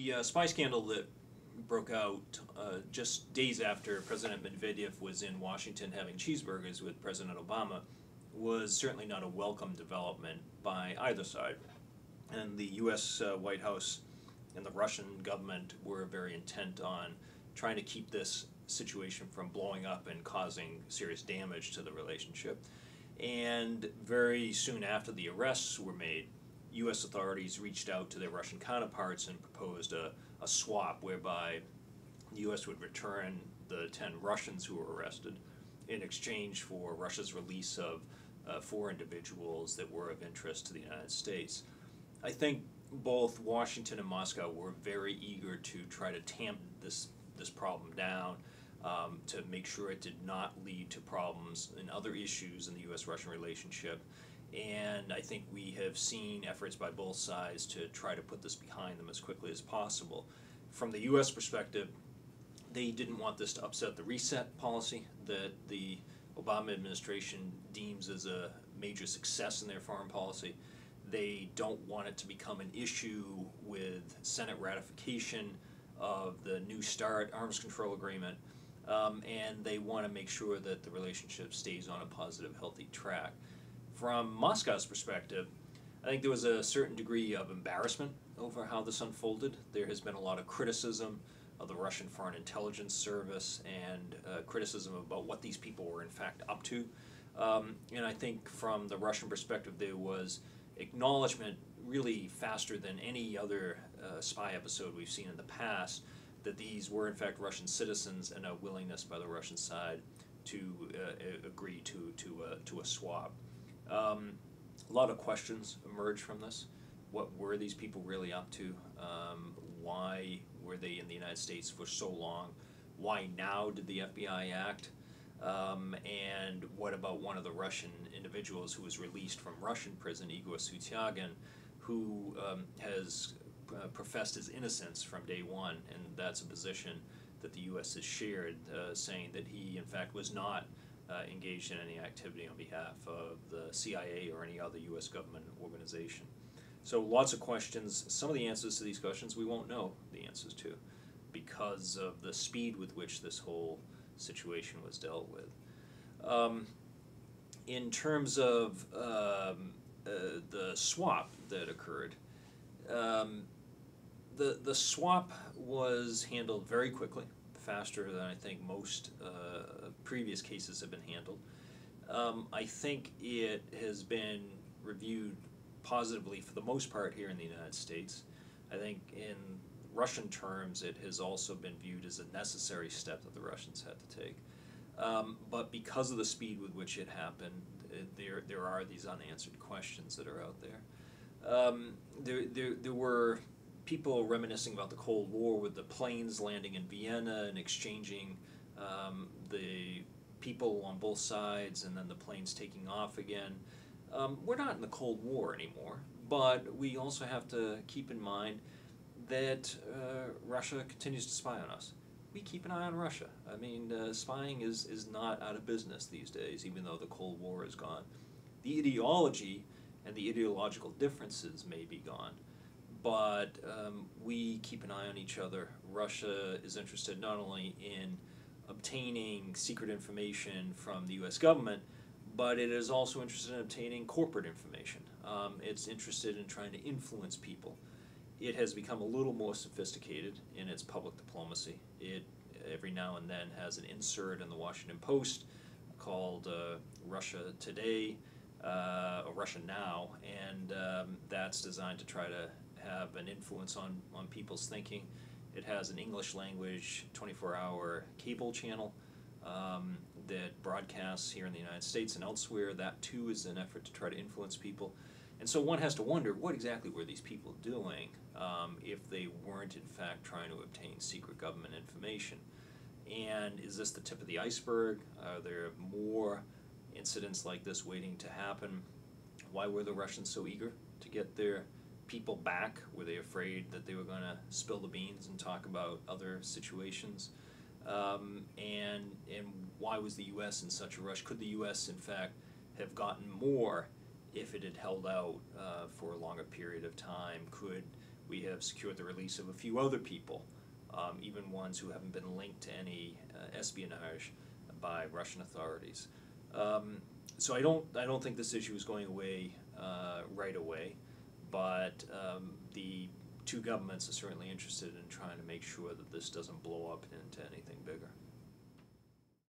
The spy scandal that broke out just days after President Medvedev was in Washington having cheeseburgers with President Obama was certainly not a welcome development by either side. And the U.S. White House and the Russian government were very intent on trying to keep this situation from blowing up and causing serious damage to the relationship. And very soon after the arrests were made, U.S. authorities reached out to their Russian counterparts and proposed a swap whereby the U.S. would return the 10 Russians who were arrested in exchange for Russia's release of 4 individuals that were of interest to the United States. I think both Washington and Moscow were very eager to try to tamp this problem down, to make sure it did not lead to problems in other issues in the U.S.-Russian relationship. And I think we have seen efforts by both sides to try to put this behind them as quickly as possible. From the U.S. perspective, they didn't want this to upset the reset policy that the Obama administration deems as a major success in their foreign policy. They don't want it to become an issue with Senate ratification of the New START arms control agreement, and they want to make sure that the relationship stays on a positive, healthy track. From Moscow's perspective, I think there was a certain degree of embarrassment over how this unfolded. There has been a lot of criticism of the Russian Foreign Intelligence Service and criticism about what these people were in fact up to. And I think from the Russian perspective there was acknowledgement really faster than any other spy episode we've seen in the past that these were in fact Russian citizens and a willingness by the Russian side to agree to a swap. A lot of questions emerged from this. What were these people really up to? Why were they in the United States for so long? Why now did the FBI act? And what about one of the Russian individuals who was released from Russian prison, Igor Sutyagin, who has professed his innocence from day one, and that's a position that the U.S. has shared, saying that he in fact was not engaged in any activity on behalf of the CIA or any other U.S. government organization. So lots of questions. Some of the answers to these questions we won't know the answers to because of the speed with which this whole situation was dealt with. In terms of the swap that occurred, the swap was handled very quickly, faster than I think most previous cases have been handled. I think it has been reviewed positively for the most part here in the United States. I think in Russian terms it has also been viewed as a necessary step that the Russians had to take. But because of the speed with which it happened, there are these unanswered questions that are out there. There were people reminiscing about the Cold War with the planes landing in Vienna and exchanging the people on both sides and then the planes taking off again. We're not in the Cold War anymore, but we also have to keep in mind that Russia continues to spy on us. We keep an eye on Russia. I mean, spying is not out of business these days, even though the Cold War is gone. The ideology and the ideological differences may be gone, but we keep an eye on each other. Russia is interested not only in obtaining secret information from the U.S. government, but it is also interested in obtaining corporate information. It's interested in trying to influence people. It has become a little more sophisticated in its public diplomacy. It every now and then has an insert in the Washington Post called Russia Today, or Russia Now, and that's designed to try to have an influence on people's thinking. It has an English language 24-hour cable channel that broadcasts here in the United States and elsewhere. That too is an effort to try to influence people. And so one has to wonder, what exactly were these people doing if they weren't in fact trying to obtain secret government information? And is this the tip of the iceberg? Are there more incidents like this waiting to happen? Why were the Russians so eager to get their people back? Were they afraid that they were going to spill the beans and talk about other situations? And why was the U.S. in such a rush? Could the U.S. in fact have gotten more if it had held out for a longer period of time? Could We have secured the release of a few other people, even ones who haven't been linked to any espionage by Russian authorities. So I don't think this issue is going away right away, but the two governments are certainly interested in trying to make sure that this doesn't blow up into anything bigger.